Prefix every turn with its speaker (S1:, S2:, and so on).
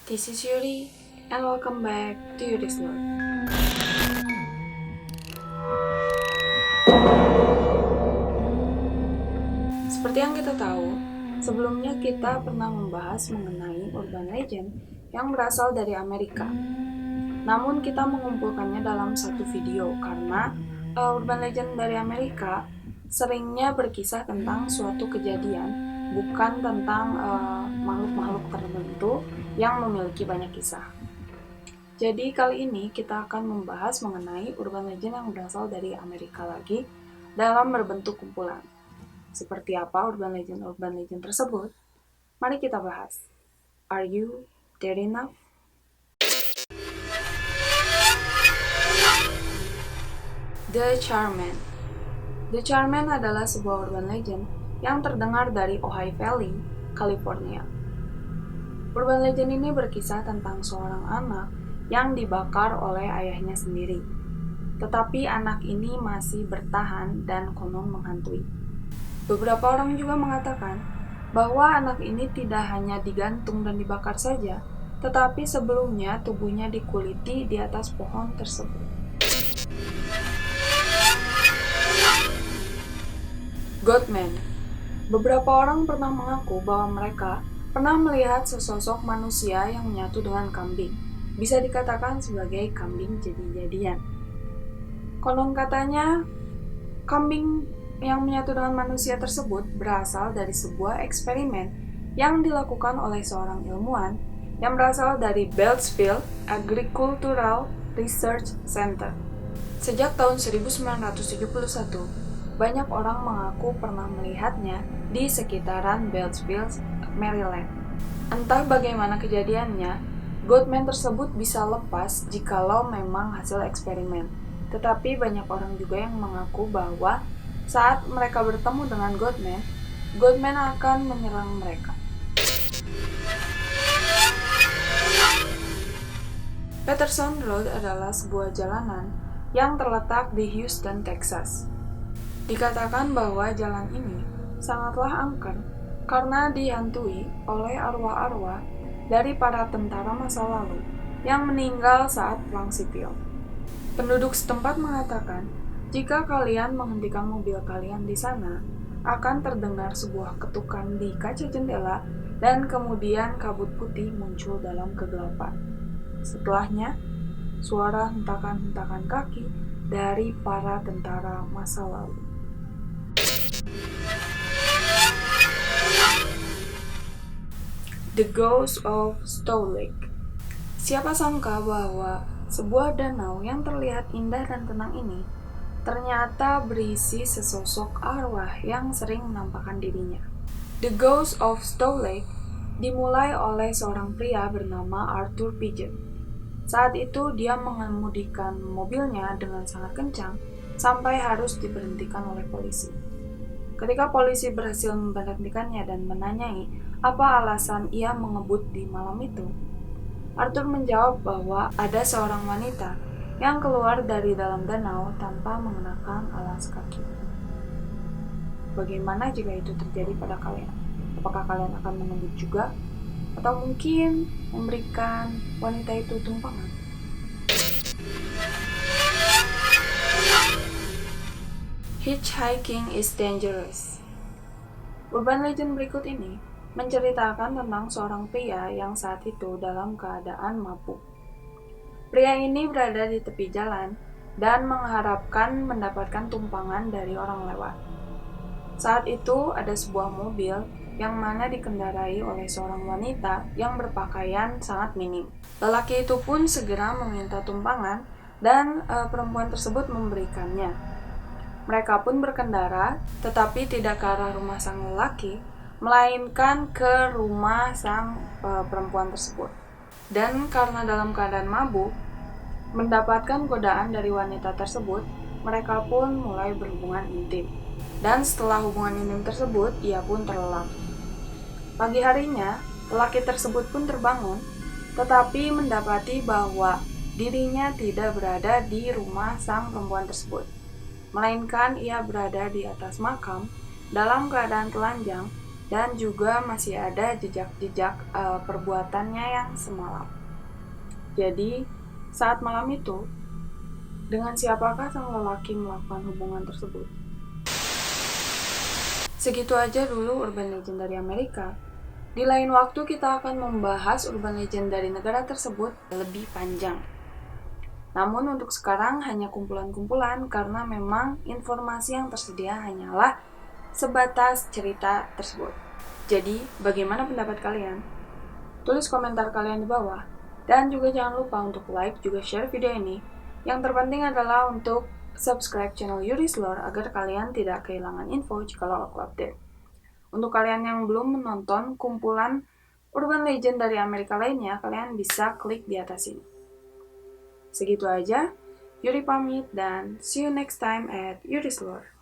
S1: This is Yuri, and welcome back to Yuri's Note. Seperti yang kita tahu, sebelumnya kita pernah membahas mengenai urban legend yang berasal dari Amerika. Namun kita mengumpulkannya dalam satu video karena urban legend dari Amerika seringnya berkisah tentang suatu kejadian, bukan tentang makhluk-makhluk tertentu yang memiliki banyak kisah. Jadi kali ini kita akan membahas mengenai urban legend yang berasal dari Amerika lagi dalam berbentuk kumpulan. Seperti apa urban legend tersebut? Mari kita bahas. Are you there enough? The Charmen. The Charmen adalah sebuah urban legend yang terdengar dari Ojai Valley, California. Urban legend ini berkisah tentang seorang anak yang dibakar oleh ayahnya sendiri. Tetapi anak ini masih bertahan dan konon menghantui. Beberapa orang juga mengatakan bahwa anak ini tidak hanya digantung dan dibakar saja, tetapi sebelumnya tubuhnya dikuliti di atas pohon tersebut. Goatman. Beberapa orang pernah mengaku bahwa mereka pernah melihat sesosok manusia yang menyatu dengan kambing. Bisa dikatakan sebagai kambing jadi-jadian. Konon katanya, kambing yang menyatu dengan manusia tersebut berasal dari sebuah eksperimen yang dilakukan oleh seorang ilmuwan yang berasal dari Beltsville Agricultural Research Center. Sejak tahun 1971, banyak orang mengaku pernah melihatnya di sekitaran Beltsville, Maryland. Entah bagaimana kejadiannya, Goatman tersebut bisa lepas jikalau memang hasil eksperimen. Tetapi banyak orang juga yang mengaku bahwa saat mereka bertemu dengan Goatman akan menyerang mereka. Patterson Road adalah sebuah jalanan yang terletak di Houston, Texas. Dikatakan bahwa jalan ini sangatlah angker karena dihantui oleh arwah-arwah dari para tentara masa lalu yang meninggal saat perang sipil. Penduduk setempat mengatakan, jika kalian menghentikan mobil kalian di sana, akan terdengar sebuah ketukan di kaca jendela dan kemudian kabut putih muncul dalam kegelapan. Setelahnya, suara hentakan-hentakan kaki dari para tentara masa lalu. The Ghost of Stow Lake. Siapa sangka bahwa sebuah danau yang terlihat indah dan tenang ini ternyata berisi sesosok arwah yang sering menampakkan dirinya. The Ghost of Stow Lake dimulai oleh seorang pria bernama Arthur Pigeon. Saat itu dia mengemudikan mobilnya dengan sangat kencang sampai harus diberhentikan oleh polisi. Ketika polisi berhasil memberhentikannya dan menanyai apa alasan ia mengebut di malam itu, Arthur menjawab bahwa ada seorang wanita yang keluar dari dalam danau tanpa mengenakan alas kaki. Bagaimana jika itu terjadi pada kalian? Apakah kalian akan mengebut juga? Atau mungkin memberikan wanita itu tumpangan? Hitchhiking is dangerous. Urban legend berikut ini menceritakan tentang seorang pria yang saat itu dalam keadaan mabuk. Pria ini berada di tepi jalan dan mengharapkan mendapatkan tumpangan dari orang lewat. Saat itu ada sebuah mobil yang mana dikendarai oleh seorang wanita yang berpakaian sangat minim. Lelaki itu pun segera meminta tumpangan dan perempuan tersebut memberikannya. Mereka pun berkendara, tetapi tidak ke arah rumah sang lelaki, melainkan ke rumah sang perempuan tersebut. Dan karena dalam keadaan mabuk, mendapatkan godaan dari wanita tersebut, mereka pun mulai berhubungan intim. Dan setelah hubungan intim tersebut, ia pun terlelap. Pagi harinya, lelaki tersebut pun terbangun, tetapi mendapati bahwa dirinya tidak berada di rumah sang perempuan tersebut, melainkan ia berada di atas makam dalam keadaan telanjang dan juga masih ada jejak-jejak perbuatannya yang semalam. Jadi, saat malam itu, dengan siapakah sang lelaki melakukan hubungan tersebut? Segitu aja dulu urban legend dari Amerika. Di lain waktu kita akan membahas urban legend dari negara tersebut lebih panjang. Namun untuk sekarang hanya kumpulan-kumpulan karena memang informasi yang tersedia hanyalah sebatas cerita tersebut. Jadi, bagaimana pendapat kalian? Tulis komentar kalian di bawah. Dan juga jangan lupa untuk like juga share video ini. Yang terpenting adalah untuk subscribe channel Yuri's Lore agar kalian tidak kehilangan info jika aku update. Untuk kalian yang belum menonton kumpulan urban legend dari Amerika lainnya, kalian bisa klik di atas ini. Segitu aja, Yuri pamit dan see you next time at Yuri's Lore.